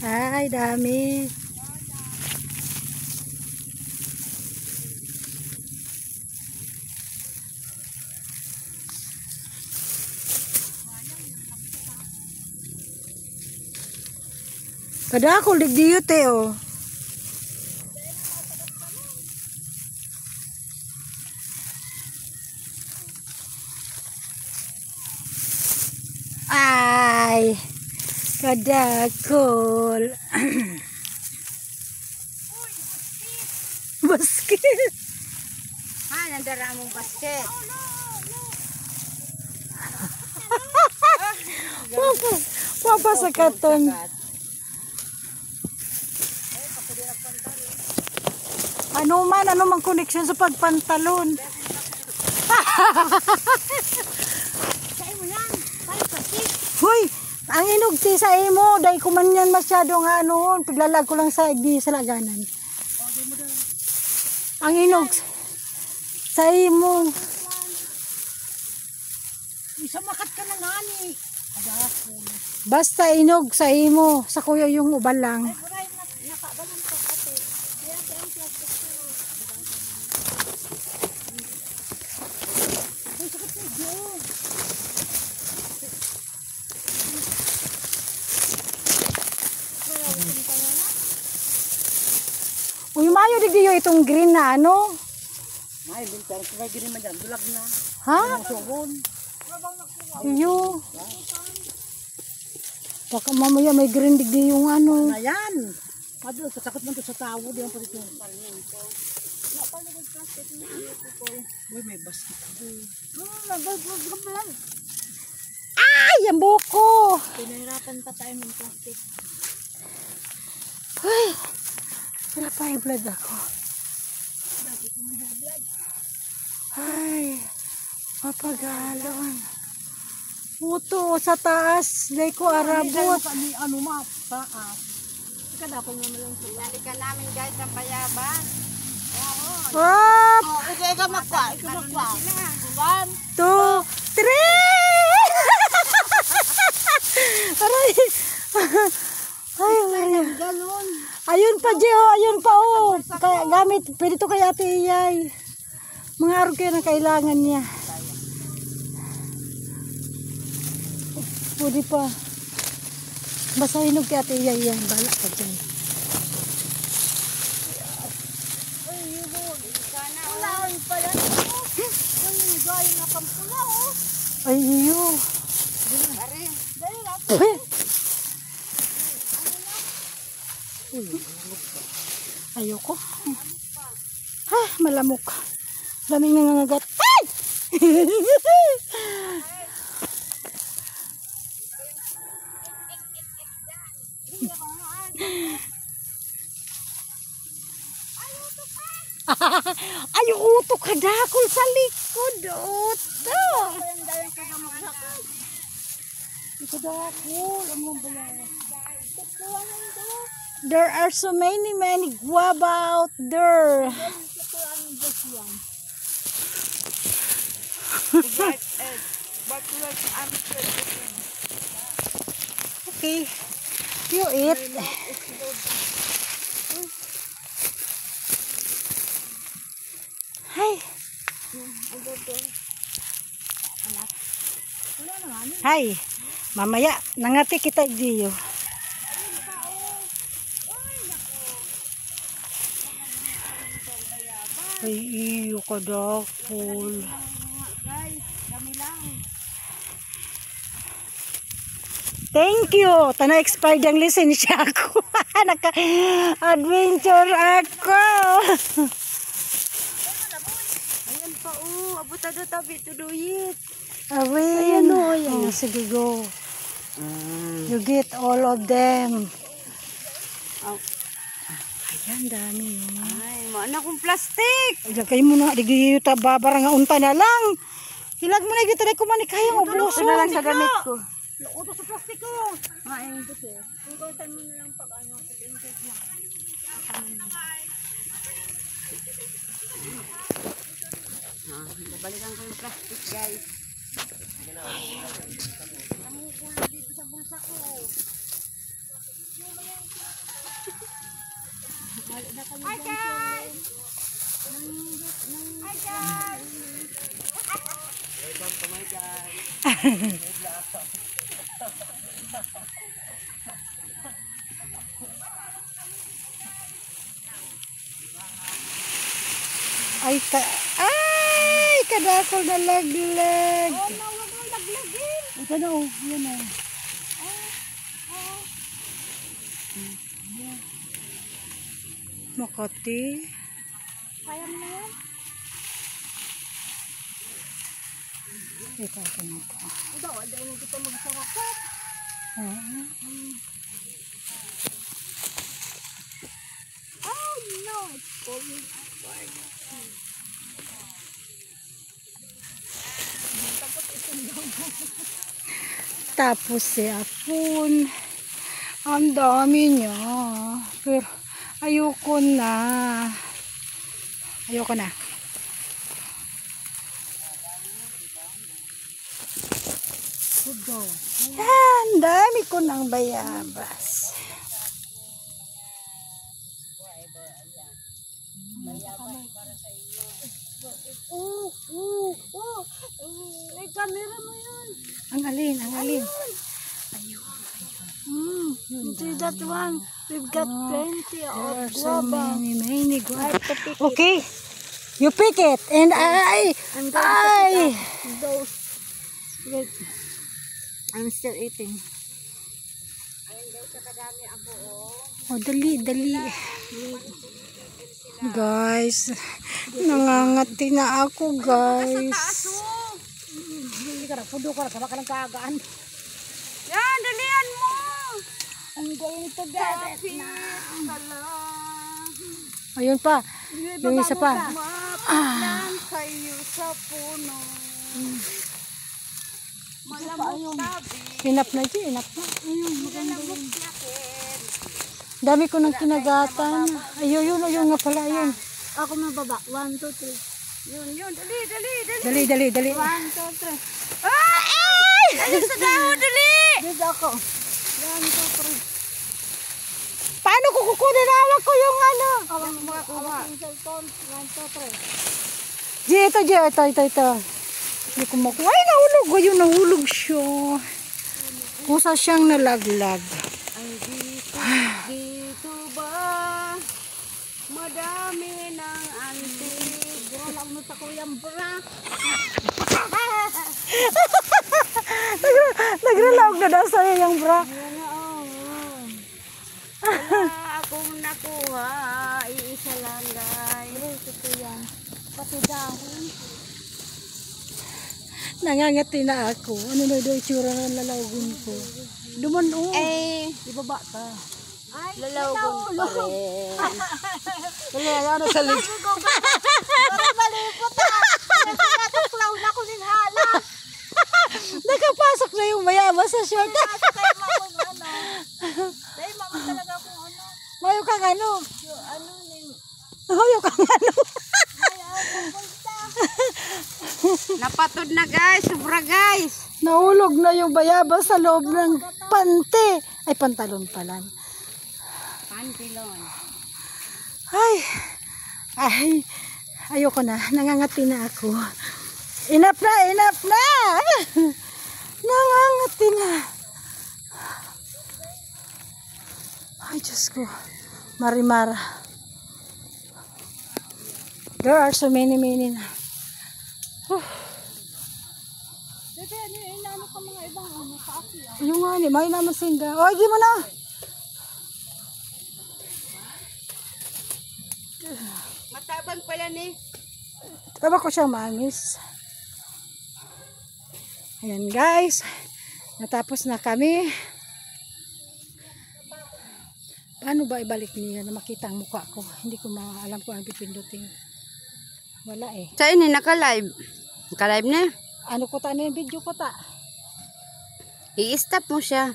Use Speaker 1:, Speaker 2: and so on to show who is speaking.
Speaker 1: Ay, dami. Kada ako ligdiyo te oh. Ay, kadakol. Basket.
Speaker 2: Ha, nandara mong basket.
Speaker 1: Papa sa katon. Ano man connection sa pagpantalon.
Speaker 2: Sa'yo mo yan. Paano basket?
Speaker 1: Hoy, ang inugti sa imo, dahil ko man yan masyadong ano, paglalag ko lang sa di sa laganan. Ang inog sa imo.
Speaker 2: Isa makat ka na ngani.
Speaker 1: Basta inog sa imo, sa kuya yung uban lang.
Speaker 2: Nakabalan ko ate. Kaya sa ang plastic ko. Ay, sakit na yun.
Speaker 1: Uy, mayo digdiyo itong green na ano?
Speaker 2: May bintar ko kay gini man dyan. Bulag na.
Speaker 1: Ha?
Speaker 2: Sugon.
Speaker 1: Iyo. Baka mamaya may green digdiyo yung ano.
Speaker 2: Na yan. Madul, kasakot man to sa tao. Di ang pati yung palminto. Uy, may basket ko. Nagagagagalan.
Speaker 1: Ay, ang buko.
Speaker 2: Pinahirapan pa tayo ng plastic.
Speaker 1: Ay, sila pa yung blood ako. Ay, mapagalon. Puto sa taas. Dahil ko arabot.
Speaker 2: Ano ma, taas. Kadapon mo lang sila. Nalikan namin guys ang bayaban.
Speaker 1: Up!
Speaker 2: Ikaw magkwa. Ikaw magkwa. 1,
Speaker 1: 2, 3! Aray! Ay, ay.
Speaker 2: galon.
Speaker 1: Ayun pa, Gio. Ayun pa, oh. Kaya, gamit. Pwede to kay Ate Iyay. Mga araw kayo na kailangan niya. Pwede pa. Basta hinog kay Ate Iyay yan. Bala ka dyan.
Speaker 2: Wala rin pala. Uy, gaya na kampula, oh.
Speaker 1: Ay, iyo.
Speaker 2: Ari. Dali lang.
Speaker 1: Ayoko. Ah, malamok. Daming nangangagat. Ay! Ay, uto ka dakol sa likod. Uto. Ito dakol. Ang mga bayaw. There are so many guava out there. Okay, you eat. Hi. Hi. Mamaya nangati kita diyo. Ay, iyo ka dakol. Thank you. Tana expired ang lisensya ko. Naka-adventure ako.
Speaker 2: Ayan pa, oh. Abutado tabi to do it.
Speaker 1: Awin. Oh, sige, go. You get all of them.
Speaker 2: Oh.
Speaker 1: Ayan, dami yun.
Speaker 2: Ay, maana kong plastic.
Speaker 1: Ilagay mo na. Digdi yung tababara nga unta na lang. Ilag mo na yung taray ko manikayang obloso.
Speaker 2: Ito na lang sa damit ko.
Speaker 1: Uto sa plastic ko.
Speaker 2: Ay, ito eh. Ikutan mo na lang pag ano. Babalikan ko yung plastic, guys. Ang ulo dito sa bulsa ko. Hi guys! Hi guys!
Speaker 3: Welcome to my guys.
Speaker 1: Ay, kadakol na laglag.
Speaker 2: Oh, nawag mo laglagin.
Speaker 1: Ito na, oh. Yan na. Makati.
Speaker 2: Kaya mo na yan?
Speaker 1: Ito, ito na ito.
Speaker 2: Ito, dahil na kita magsarakat. Oh no, it's falling apart.
Speaker 1: Tapos si Apon. Ang dami niya. Pero ayoko na. Ayoko na. Ang dami ko ng bayabas.
Speaker 2: May camera mo yun.
Speaker 1: Ang alin, ang alin.
Speaker 2: See that one? We've got plenty
Speaker 1: There
Speaker 2: of
Speaker 1: are so
Speaker 2: guava.
Speaker 1: many
Speaker 2: I
Speaker 1: guava.
Speaker 2: have to pick it.
Speaker 1: Okay. You pick it. And
Speaker 2: I'm going to pick up those. Wait. I'm still eating.
Speaker 1: Oh, dali, dali. Guys, nangangati na ako, guys.
Speaker 2: Hindi ka na, pudo ka na, sama ka ng kagaan. Yan, dalian mo! I'm going to get it now.
Speaker 1: Ayun pa. Yung isa pa.
Speaker 2: Mapaglan kayo sa puno. Malamok tabi.
Speaker 1: Hinap na dyan, hinap na.
Speaker 2: Malamok yakin.
Speaker 1: Dami ko ng kinagatan. Ayun, ayun nga pala, ayun.
Speaker 2: Ako mababa. 1, 2, 3. Yun. Dali.
Speaker 1: Dali, dali, dali.
Speaker 2: 1, 2, 3. Ay! Dali sa dahon, dali! Dito ako. 1, 2, 3.
Speaker 1: Paano ko kukunin? Hawak ko yung ano.
Speaker 2: Awang makakuha. Ang cellphone. 1, 2, 3.
Speaker 1: Ito. Hindi ko makuha. Ay, nahulog. Ayun, nahulog siya. Kusa siyang nalaglag.
Speaker 2: Ay, dito ba? Madami ng antig. Bura lang mo sa kuyang bra.
Speaker 1: Nagralaog na daw sa'yo yung bra.
Speaker 2: Wala akong nakuha. Iisa lang, guys. Ito yan. Pati dahon.
Speaker 1: Nangangati na ako. Ano na daw itsura ng lalawgon ko? Duman, oh.
Speaker 2: Ibaba ka. Ay, lalawgon pa rin.
Speaker 1: Ano sa lig?
Speaker 2: Parang malipot ah. Natuklaw na ko ng hala.
Speaker 1: Nakapasok na yung mayabas sa short.
Speaker 2: Dahil mama talaga kung ano.
Speaker 1: Mayo kang ano?
Speaker 2: Yung ano yung
Speaker 1: Mayo kang ano?
Speaker 2: napatod na guys, sobra guys.
Speaker 1: Nahulog na yung bayabas sa loob ng pante. Ay, pantalon pala.
Speaker 2: Pantilon.
Speaker 1: Ay, ayoko na. Nangangati na ako. Enough na. Nangangati na. Ay, Diyos ko. Marimara. There are so many na.
Speaker 2: Dito yan yung inano ka mga ibang ano sa akin.
Speaker 1: Yung nga ni, may naman sinda. O, di mo na.
Speaker 2: Matabang pala ni.
Speaker 1: Taba ko siyang mamis. Ayan guys. Natapos na kami. Paano ba ibalik niya na makita ang mukha ko? Hindi ko alam kung ang pipindutin. Wala eh.
Speaker 2: Sa ini naka-live. Naka-live na.
Speaker 1: Ano ko ta na yung video ko ta?
Speaker 2: I-stop mo siya.